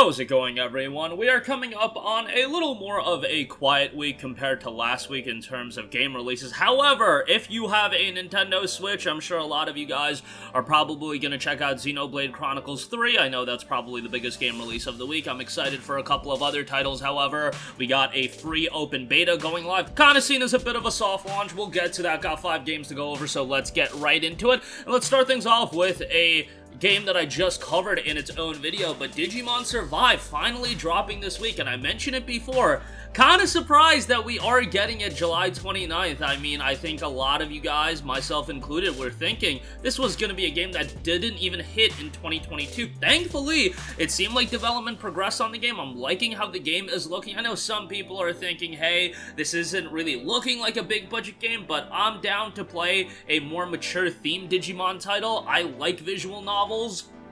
How's it going, everyone? We are coming up on a little more of a quiet week compared to last week in terms of game releases. However, if you have a Nintendo Switch, I'm sure a lot of you guys are probably going to check out Xenoblade Chronicles 3. I know that's probably the biggest game release of the week. I'm excited for a couple of other titles, however. We got a free open beta going live. Kind of seen as a bit of a soft launch. We'll get to that. Got 5 games to go over, so let's get right into it. And let's start things off with a game that I just covered in its own video, but Digimon Survive finally dropping this week, and I mentioned it before. Kind of surprised that we are getting it July 29th. I mean, I think a lot of you guys, myself included, were thinking this was going to be a game that didn't even hit in 2022. Thankfully, it seemed like development progressed on the game. I'm liking how the game is looking. I know some people are thinking, hey, this isn't really looking like a big budget game, but I'm down to play a more mature themed Digimon title. I like visual novels,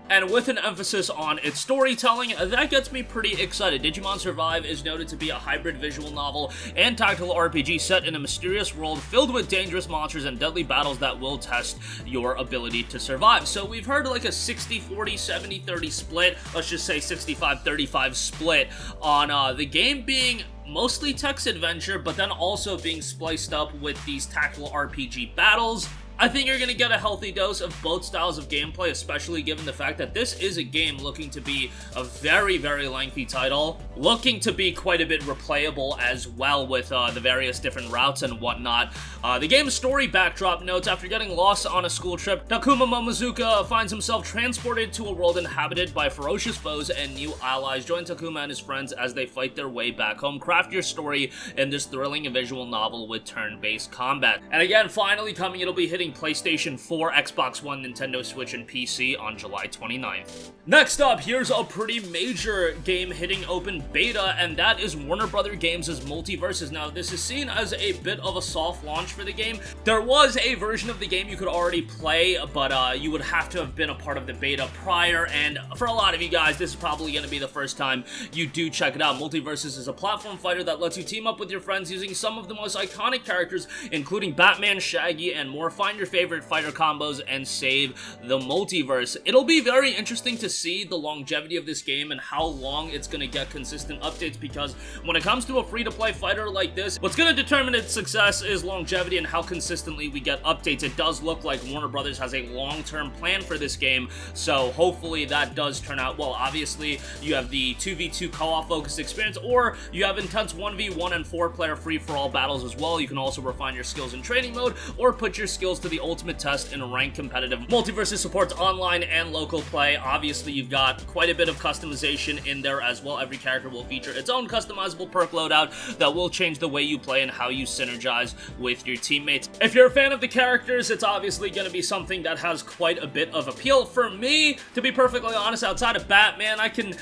and with an emphasis on its storytelling, that gets me pretty excited. Digimon Survive is noted to be a hybrid visual novel and tactical RPG set in a mysterious world filled with dangerous monsters and deadly battles that will test your ability to survive. So we've heard like a 60-40, 70-30 split, let's just say 65-35 split on the game being mostly text adventure, but then also being spliced up with these tactical RPG battles. I think you're going to get a healthy dose of both styles of gameplay, especially given the fact that this is a game looking to be a very, very lengthy title, looking to be quite a bit replayable as well with the various different routes and whatnot. The game's story backdrop notes: after getting lost on a school trip, Takuma Momozuka finds himself transported to a world inhabited by ferocious foes, and new allies join Takuma and his friends as they fight their way back home. Craft your story in this thrilling visual novel with turn-based combat. And again, finally coming, it'll be hitting PlayStation 4, Xbox One, Nintendo Switch, and PC on July 29th. Next up, here's a pretty major game hitting open beta, and that is Warner Bros. Games' Multiversus. Now, this is seen as a bit of a soft launch for the game. There was a version of the game you could already play, but you would have to have been a part of the beta prior, and for a lot of you guys, this is probably going to be the first time you do check it out. Multiversus is a platform fighter that lets you team up with your friends using some of the most iconic characters, including Batman, Shaggy, and more. Find your favorite fighter combos and save the multiverse. It'll be very interesting to see the longevity of this game and how long it's going to get consistent updates, because when it comes to a free-to-play fighter like this, what's going to determine its success is longevity and how consistently we get updates. It does look like Warner Brothers has a long-term plan for this game, so hopefully that does turn out well. Obviously, you have the 2v2 co-op focused experience, or you have intense 1v1 and 4-player free-for-all battles as well. You can also refine your skills in training mode, or put your skills to the ultimate test in ranked competitive. Multiversus supports online and local play. Obviously, you've got quite a bit of customization in there as well. Every character will feature its own customizable perk loadout that will change the way you play and how you synergize with your teammates. If you're a fan of the characters, it's obviously going to be something that has quite a bit of appeal. For me, to be perfectly honest, outside of Batman, I can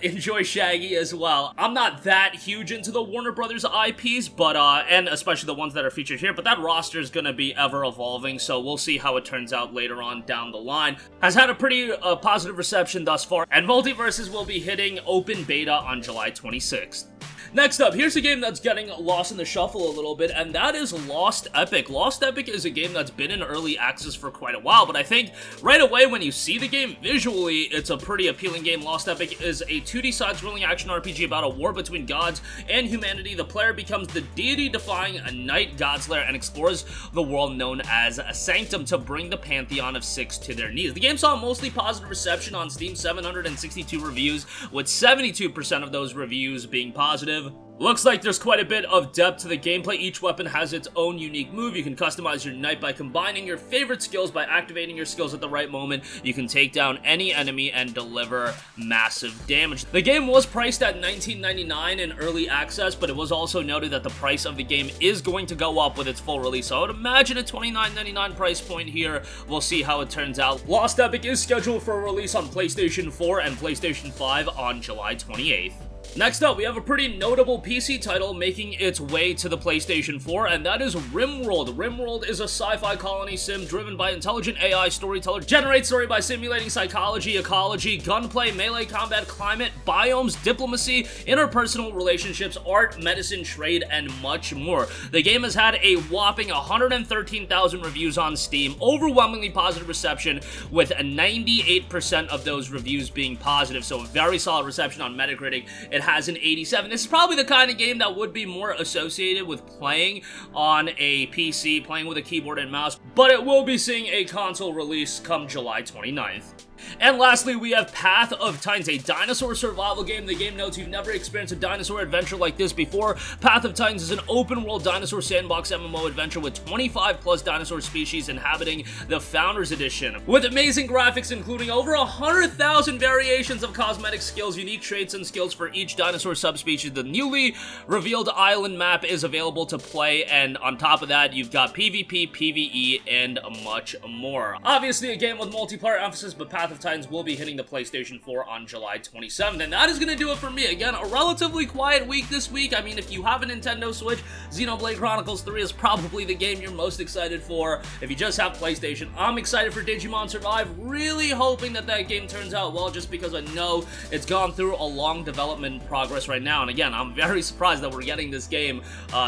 enjoy Shaggy as well. I'm not that huge into the Warner Brothers IPs, but and especially the ones that are featured here, but that roster is going to be ever evolving, so we'll see how it turns out later on down the line. Has had a pretty positive reception thus far, and Multiversus will be hitting open beta on July 26th. Next up, here's a game that's getting lost in the shuffle a little bit, and that is Lost Epic. Lost Epic is a game that's been in early access for quite a while, but I think right away when you see the game, visually, it's a pretty appealing game. Lost Epic is a 2D side-scrolling action RPG about a war between gods and humanity. The player becomes the deity-defying Knight Godslayer and explores the world known as a Sanctum to bring the Pantheon of Six to their knees. The game saw mostly positive reception on Steam, 762 reviews, with 72% of those reviews being positive. Looks like there's quite a bit of depth to the gameplay. Each weapon has its own unique move. You can customize your knight by combining your favorite skills. By activating your skills at the right moment, you can take down any enemy and deliver massive damage. The game was priced at $19.99 in early access, but it was also noted that the price of the game is going to go up with its full release. So I would imagine a $29.99 price point here. We'll see how it turns out. Lost Epic is scheduled for a release on PlayStation 4 and PlayStation 5 on July 28th. Next up, we have a pretty notable PC title making its way to the PlayStation 4, and that is Rimworld. Rimworld is a sci-fi colony sim driven by intelligent AI storyteller, generates story by simulating psychology, ecology, gunplay, melee combat, climate, biomes, diplomacy, interpersonal relationships, art, medicine, trade, and much more. The game has had a whopping 113,000 reviews on Steam, overwhelmingly positive reception, with 98% of those reviews being positive, so a very solid reception on Metacritic. It has an 87. This is probably the kind of game that would be more associated with playing on a PC, playing with a keyboard and mouse, but it will be seeing a console release come July 29th. And lastly, we have Path of Titans, a dinosaur survival game. The game notes you've never experienced a dinosaur adventure like this before. Path of Titans is an open-world dinosaur sandbox MMO adventure with 25+ dinosaur species inhabiting the Founders Edition. With amazing graphics, including over 100,000 variations of cosmetic skills, unique traits, and skills for each dinosaur subspecies, the newly revealed island map is available to play, and on top of that, you've got PvP, PvE, and much more. Obviously, a game with multiplayer emphasis, but Path of Titans will be hitting the PlayStation 4 on July 27th, and that is going to do it for me. Again, a relatively quiet week this week. I mean, if you have a Nintendo Switch, Xenoblade Chronicles 3 is probably the game you're most excited for. If you just have PlayStation, I'm excited for Digimon Survive, really hoping that that game turns out well, just because I know it's gone through a long development progress right now, and again, I'm very surprised that we're getting this game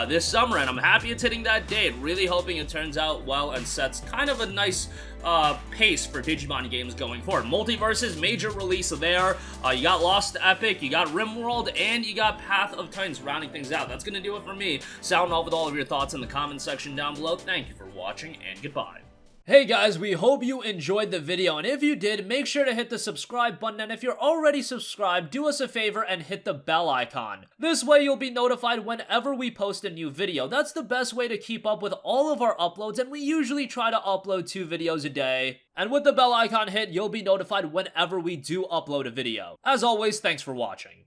this summer, and I'm happy it's hitting that date, really hoping it turns out well and sets kind of a nice pace for Digimon games going forward. Multiversus, major release there. You got Lost Epic, you got Rimworld, and you got Path of Titans rounding things out. That's going to do it for me. Sound off with all of your thoughts in the comments section down below. Thank you for watching, and goodbye. Hey guys, we hope you enjoyed the video, and if you did, make sure to hit the subscribe button, and if you're already subscribed, do us a favor and hit the bell icon. This way you'll be notified whenever we post a new video. That's the best way to keep up with all of our uploads, and we usually try to upload 2 videos a day. And with the bell icon hit, you'll be notified whenever we do upload a video. As always, thanks for watching.